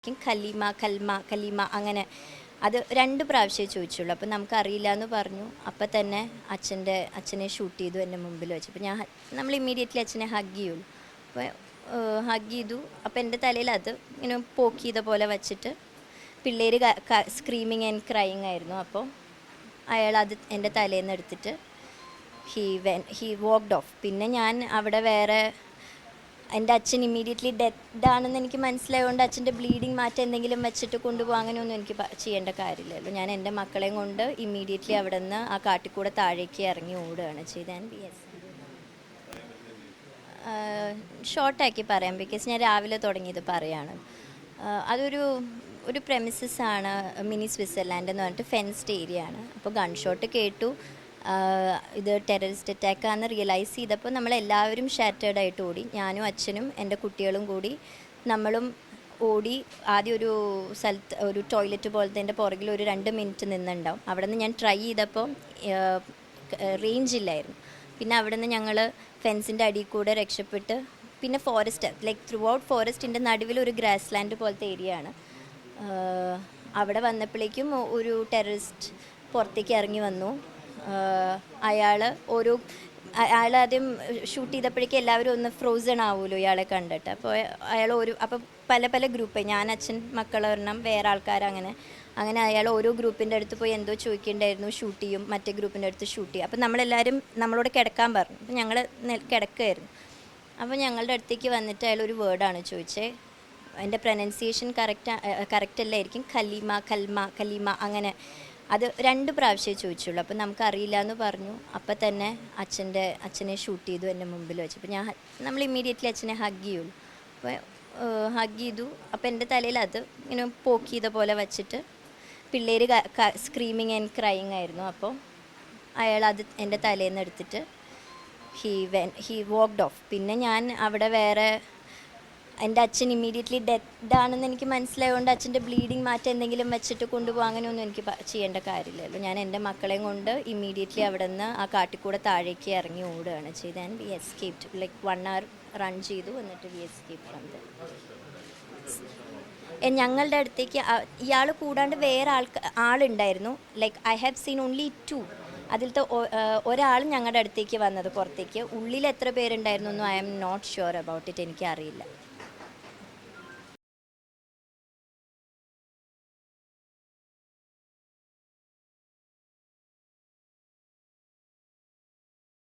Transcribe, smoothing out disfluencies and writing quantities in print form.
ഖലീമ കൽമ കലീമ അങ്ങനെ അത് 2 പ്രാവശ്യമേ ചോദിച്ചുള്ളൂ. അപ്പോൾ നമുക്കറിയില്ല എന്ന് പറഞ്ഞു. അപ്പം തന്നെ അച്ഛനെ ഷൂട്ട് ചെയ്തു എൻ്റെ മുമ്പിൽ വെച്ച്. അപ്പോൾ നമ്മൾ ഇമ്മീഡിയറ്റ്ലി അച്ഛനെ ഹഗ് ചെയ്യുള്ളൂ. അപ്പോൾ ഹഗ് ചെയ്തു. അപ്പോൾ എൻ്റെ തലയിൽ അത് ഇങ്ങനെ പോക്ക് ചെയ്ത പോലെ വച്ചിട്ട് പിള്ളേർ സ്ക്രീമിങ് ആൻഡ് ക്രൈയിങ് ആയിരുന്നു. അപ്പോൾ അയാൾ അത് എൻ്റെ തലയിൽ നിന്ന് എടുത്തിട്ട് ഹി വോക്ക്ഡ് ഓഫ്. പിന്നെ ഞാൻ അവിടെ വേറെ എൻ്റെ അച്ഛൻ ഇമ്മീഡിയറ്റ്ലി ഡെത്താണെന്ന് എനിക്ക് മനസ്സിലായതുകൊണ്ട് അച്ഛൻ്റെ ബ്ലീഡിങ് മാറ്റം എന്തെങ്കിലും വെച്ചിട്ട് കൊണ്ടുപോകും അങ്ങനെയൊന്നും എനിക്ക് ചെയ്യേണ്ട കാര്യമില്ലല്ലോ. ഞാൻ എൻ്റെ മക്കളെയും കൊണ്ട് ഇമ്മീഡിയറ്റ്ലി അവിടെ നിന്ന് ആ കാട്ടിക്കൂടെ താഴേക്ക് ഇറങ്ങി ഓടുകയാണ് ചെയ്തത്. ആൻഡ് യെസ്, ഷോർട്ടാക്കി പറയാം, ബിക്കോസ് ഞാൻ രാവിലെ തുടങ്ങിയത് പറയാണ്. ഒരു പ്രെമിസസ് ആണ്, മിനി സ്വിറ്റ്സർലാൻഡ് എന്ന് പറഞ്ഞിട്ട് ഫെൻസ്ഡ് ഏരിയ ആണ്. അപ്പോൾ ഗൺ ഷോട്ട് കേട്ടു. ഇത് ടെററിസ്റ്റ് അറ്റാക്കാണെന്ന് റിയലൈസ് ചെയ്തപ്പോൾ നമ്മളെല്ലാവരും ഷാറ്റേർഡായിട്ട് ഓടി. ഞാനും അച്ഛനും എൻ്റെ കുട്ടികളും കൂടി നമ്മളും ഓടി. ആദ്യം ഒരു സ്ഥലത്ത് ഒരു ടോയ്ലറ്റ് പോലത്തെ എൻ്റെ പുറകിൽ ഒരു 2 മിനിറ്റ് നിന്നുണ്ടാവും. അവിടെ നിന്ന് ഞാൻ ട്രൈ ചെയ്തപ്പോൾ റേഞ്ച് ഇല്ലായിരുന്നു. പിന്നെ അവിടെ നിന്ന് ഞങ്ങൾ ഫെൻസിൻ്റെ അടിയിൽ കൂടെ രക്ഷപ്പെട്ട് പിന്നെ ഫോറസ്റ്റ്, ലൈക്ക് ത്രൂ ഔട്ട് ഫോറസ്റ്റിൻ്റെ നടുവിൽ ഒരു ഗ്രാസ് ലാൻഡ് പോലത്തെ ഏരിയ ആണ്. അവിടെ വന്നപ്പോഴേക്കും ഒരു ടെററിസ്റ്റ് പുറത്തേക്ക് ഇറങ്ങി വന്നു. അയാൾ ആദ്യം ഷൂട്ട് ചെയ്തപ്പോഴേക്കും എല്ലാവരും ഒന്ന് ഫ്രോസൺ ആവുമല്ലോ ഇയാളെ കണ്ടിട്ട്. അപ്പോൾ അപ്പോൾ പല ഗ്രൂപ്പ്, ഞാൻ അച്ഛൻ മക്കൾ ഒരെണ്ണം വേറെ ആൾക്കാർ അങ്ങനെ അയാൾ ഓരോ ഗ്രൂപ്പിൻ്റെ അടുത്ത് പോയി എന്തോ ചോദിക്കേണ്ടായിരുന്നു. ഷൂട്ട് ചെയ്യും, മറ്റേ ഗ്രൂപ്പിൻ്റെ അടുത്ത് ഷൂട്ട് ചെയ്യും. അപ്പോൾ നമ്മളെല്ലാവരും നമ്മളോട് കിടക്കാൻ പറഞ്ഞു. അപ്പോൾ ഞങ്ങൾ കിടക്കുമായിരുന്നു. അപ്പോൾ ഞങ്ങളുടെ അടുത്തേക്ക് വന്നിട്ട് അയാൾ ഒരു വേർഡാണ് ചോദിച്ചത്. എൻ്റെ പ്രൊനൗൺസിയേഷൻ കറക്റ്റ് അല്ലായിരിക്കും. ഖലീമ കൽമ കലീമ അങ്ങനെ അത് 2 പ്രാവശ്യമേ ചോദിച്ചുള്ളൂ. അപ്പോൾ നമുക്കറിയില്ല എന്ന് പറഞ്ഞു. അപ്പം തന്നെ അച്ഛനെ ഷൂട്ട് ചെയ്തു എൻ്റെ മുമ്പിൽ വെച്ച്. അപ്പോൾ നമ്മൾ ഇമ്മീഡിയറ്റ്ലി അച്ഛനെ ഹഗ് ചെയ്യുള്ളൂ. അപ്പോൾ ഹഗ് ചെയ്തു. അപ്പോൾ എൻ്റെ തലയിൽ അത് ഇങ്ങനെ പോക്ക് ചെയ്ത പോലെ വച്ചിട്ട് പിള്ളേർ സ്ക്രീമിങ് ആൻഡ് ക്രൈയിങ് ആയിരുന്നു. അപ്പോൾ അയാൾ അത് എൻ്റെ തലയിൽ നിന്ന് എടുത്തിട്ട് ഹി വോക്ക്ഡ് ഓഫ്. പിന്നെ ഞാൻ അവിടെ വേറെ എൻ്റെ അച്ഛൻ ഇമ്മീഡിയറ്റ്ലി ഡെത്താണെന്ന് എനിക്ക് മനസ്സിലായതുകൊണ്ട് അച്ഛൻ്റെ ബ്ലീഡിങ് മാറ്റം എന്തെങ്കിലും വെച്ചിട്ട് കൊണ്ടുപോകും അങ്ങനെയൊന്നും എനിക്ക് ചെയ്യേണ്ട കാര്യമില്ലല്ലോ. ഞാൻ എൻ്റെ മക്കളെയും കൊണ്ട് ഇമ്മീഡിയറ്റ്ലി അവിടെ നിന്ന് ആ കാട്ടിക്കൂടെ താഴേക്ക് ഇറങ്ങി ഓടുകയാണ് ചെയ്തത്. And we escaped. Like 1 hour run ചെയ്തു. എന്നിട്ട് വി എസ്കേപ്ഡ് ഫ്രം ദ. ഞങ്ങളുടെ അടുത്തേക്ക് ഇയാൾ കൂടാണ്ട് വേറെ ആളുണ്ടായിരുന്നു. Like I have seen only 2. അതിലത്തെ ഒരാൾ ഞങ്ങളുടെ അടുത്തേക്ക് വന്നത് പുറത്തേക്ക്. ഉള്ളിൽ എത്ര പേരുണ്ടായിരുന്നു എന്നും I am not sure about it, എനിക്കറിയില്ല.